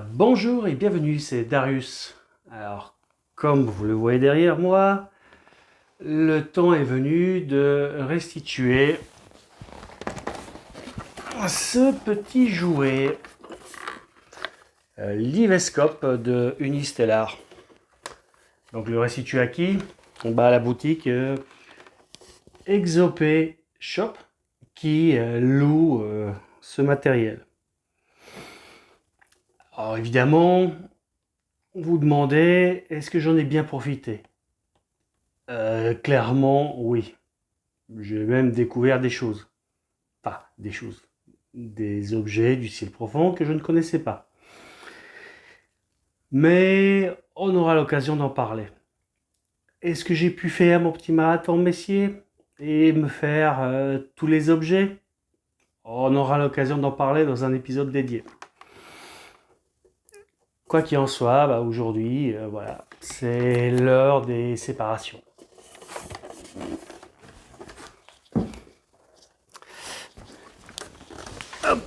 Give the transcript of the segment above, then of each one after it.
Bonjour et bienvenue, c'est Darius. Alors, comme vous le voyez derrière moi, le temps est venu de restituer ce petit jouet, l'Ivescope de Unistellar. Donc, le restituer à qui? À la boutique Exopé Shop qui loue ce matériel. Alors évidemment, vous demandez, est-ce que j'en ai bien profité? Clairement, oui. J'ai même découvert des choses. Enfin, des choses. Des objets du ciel profond que je ne connaissais pas. Mais on aura l'occasion d'en parler. Est-ce que j'ai pu faire mon petit marathon Messier et me faire tous les objets? On aura l'occasion d'en parler dans un épisode dédié. Quoi qu'il en soit, aujourd'hui, voilà, c'est l'heure des séparations. Hop.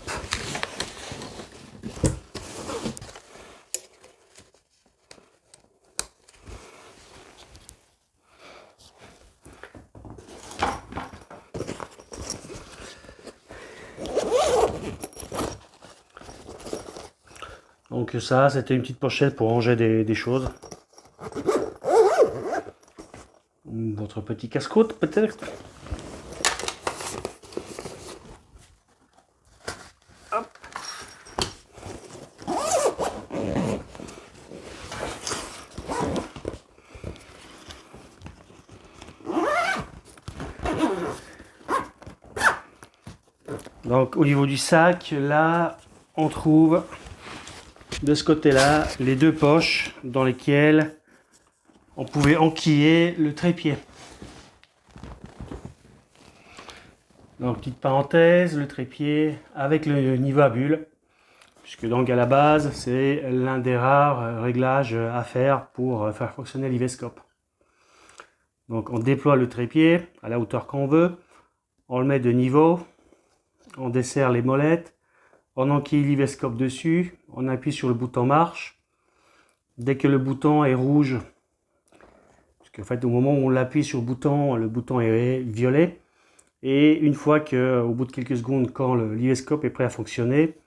Donc ça, c'était une petite pochette pour ranger des choses. Votre petit casse-croûte peut-être. Hop. Donc au niveau du sac, là, on trouve de ce côté-là les deux poches dans lesquelles on pouvait enquiller le trépied. Donc petite parenthèse, le trépied avec le niveau à bulle, puisque donc à la base c'est l'un des rares réglages à faire pour faire fonctionner l'Ivescope. Donc on déploie le trépied à la hauteur qu'on veut, on le met de niveau, on desserre les molettes, on enquille l'Ivescope dessus, on appuie sur le bouton marche. Dès que le bouton est rouge, parce qu'en fait au moment où on l'appuie sur le bouton est violet. Et une fois qu'au bout de quelques secondes, quand l'Ivescope est prêt à fonctionner,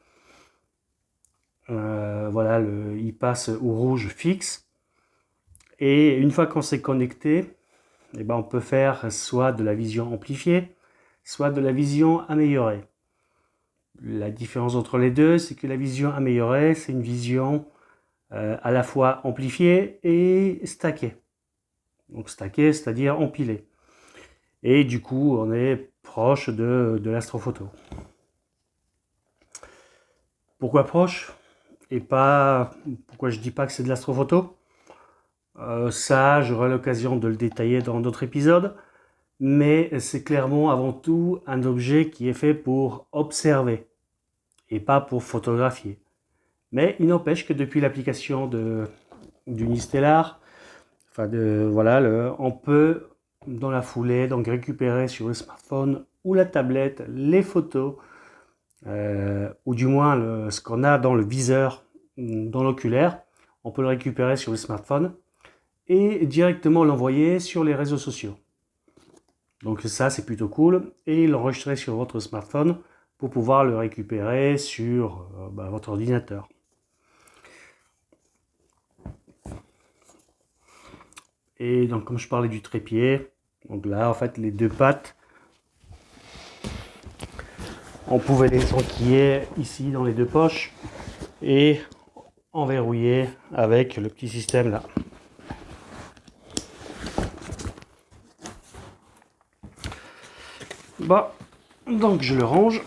voilà, il passe au rouge fixe. Et une fois qu'on s'est connecté, on peut faire soit de la vision amplifiée, soit de la vision améliorée. La différence entre les deux, c'est que la vision améliorée, c'est une vision à la fois amplifiée et stackée. Donc stackée, c'est-à-dire empilée. Et du coup, on est proche de l'astrophoto. Pourquoi proche? Et pas, pourquoi je dis pas que c'est de l'astrophoto? Ça, j'aurai l'occasion de le détailler dans d'autres épisodes. Mais c'est clairement avant tout un objet qui est fait pour observer et pas pour photographier. Mais il n'empêche que depuis l'application d'Unistellar, on peut dans la foulée donc récupérer sur le smartphone ou la tablette les photos ou du moins ce qu'on a dans le viseur, dans l'oculaire. On peut le récupérer sur le smartphone et directement l'envoyer sur les réseaux sociaux. Donc ça, c'est plutôt cool. Et l'enregistrer sur votre smartphone pour pouvoir le récupérer sur votre ordinateur. Et donc, comme je parlais du trépied, donc là, en fait, les deux pattes, on pouvait les enquiller ici dans les deux poches et enverrouiller avec le petit système là. Donc je le range.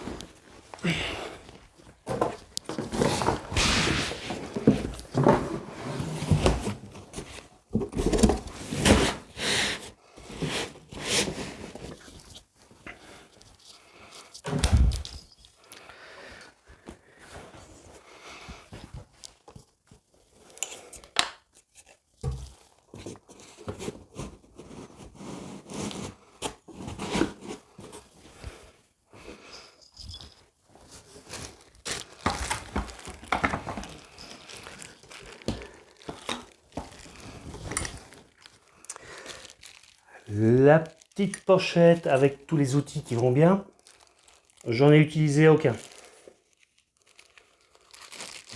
La petite pochette avec tous les outils qui vont bien, j'en ai utilisé aucun.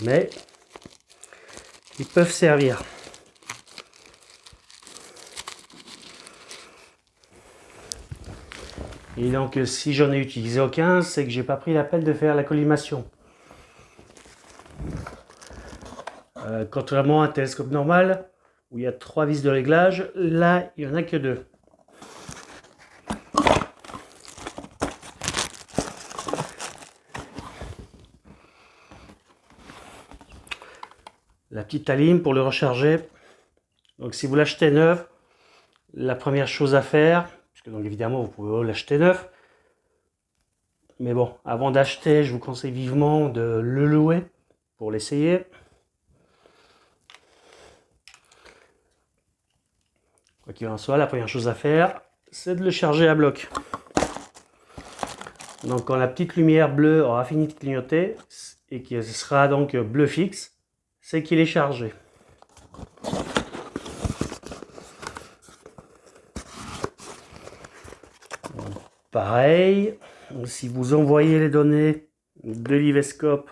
Mais ils peuvent servir. Et donc si j'en ai utilisé aucun, c'est que j'ai pas pris la peine de faire la collimation. Contrairement à un télescope normal, où il y a 3 vis de réglage, là il n'y en a que 2. La petite alim pour le recharger. Donc si vous l'achetez neuf, la première chose à faire, puisque donc évidemment vous pouvez l'acheter neuf, mais bon, avant d'acheter, je vous conseille vivement de le louer pour l'essayer. Quoi qu'il en soit, la première chose à faire, c'est de le charger à bloc. Donc quand la petite lumière bleue aura fini de clignoter, et qu'il sera donc bleu fixe, c'est qu'il est chargé. Pareil, si vous envoyez les données de l'Ivescope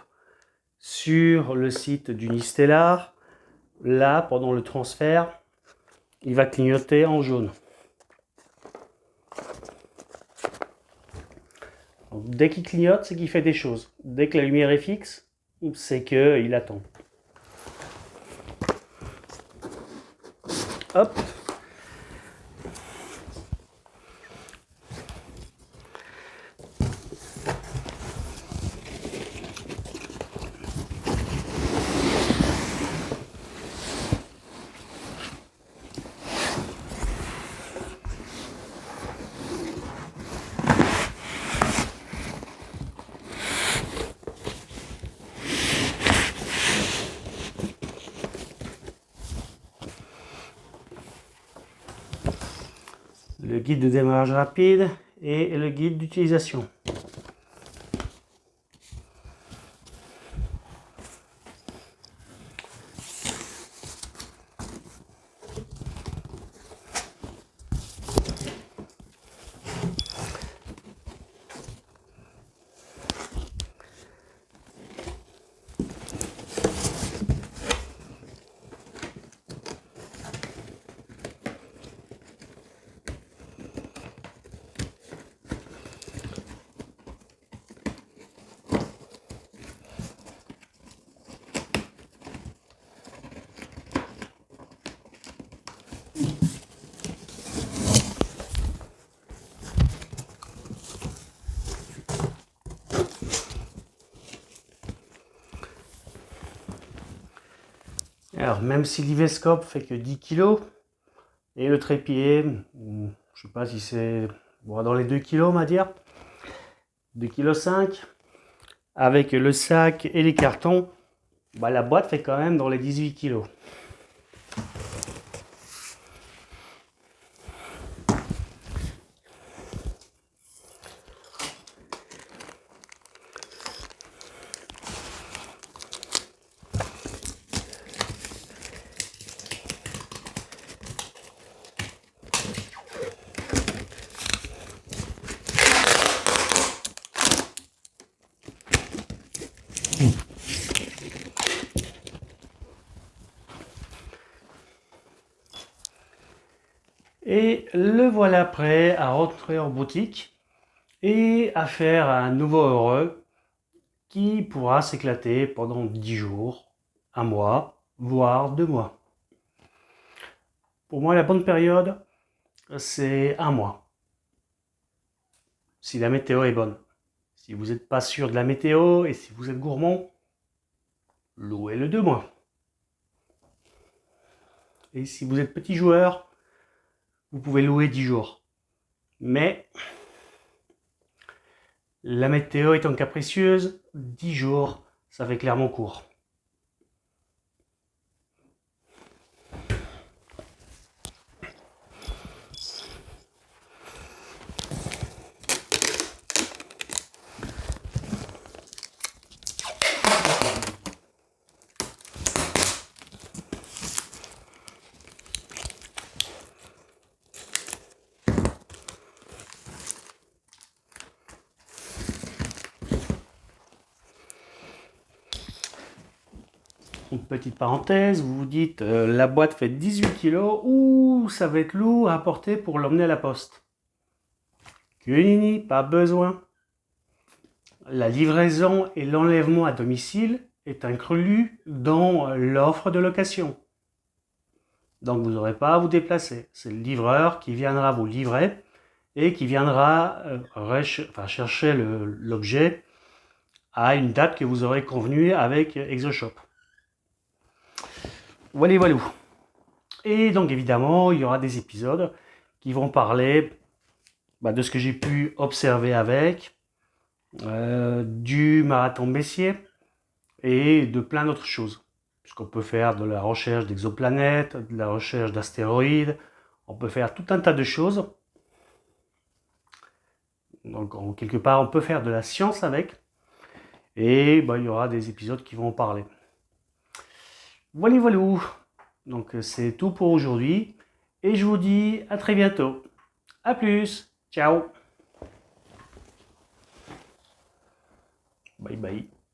sur le site d'Unistellar, là, pendant le transfert, il va clignoter en jaune. Donc, dès qu'il clignote, c'est qu'il fait des choses. Dès que la lumière est fixe, c'est qu'il attend. Hop. Le guide de démarrage rapide et le guide d'utilisation. Alors, même si l'Ivescope fait que 10 kg, et le trépied, je sais pas si c'est dans les 2 kg, on va dire, 2,5 kg, avec le sac et les cartons, la boîte fait quand même dans les 18 kg. Et le voilà prêt à rentrer en boutique et à faire un nouveau heureux qui pourra s'éclater pendant 10 jours, un mois, voire 2 mois. Pour moi, la bonne période, c'est un mois. Si la météo est bonne. Si vous n'êtes pas sûr de la météo et si vous êtes gourmand, louez-le 2 mois. Et si vous êtes petit joueur, vous pouvez louer 10 jours. Mais la météo étant capricieuse, 10 jours, ça fait clairement court. une petite parenthèse, vous vous dites la boîte fait 18 kg, ouh, ça va être lourd à porter pour l'emmener à la poste. Que nini, pas besoin. La livraison et l'enlèvement à domicile est inclus dans l'offre de location. Donc vous n'aurez pas à vous déplacer. C'est le livreur qui viendra vous livrer et qui viendra chercher l'objet à une date que vous aurez convenue avec ExoShop. Voilà, voilà. Et donc évidemment, il y aura des épisodes qui vont parler de ce que j'ai pu observer avec, du marathon Messier et de plein d'autres choses. Puisqu'on peut faire de la recherche d'exoplanètes, de la recherche d'astéroïdes, on peut faire tout un tas de choses. Donc quelque part, on peut faire de la science avec. Et il y aura des épisodes qui vont en parler. Voilà, voilà. Donc c'est tout pour aujourd'hui. Et je vous dis à très bientôt. A plus. Ciao. Bye bye.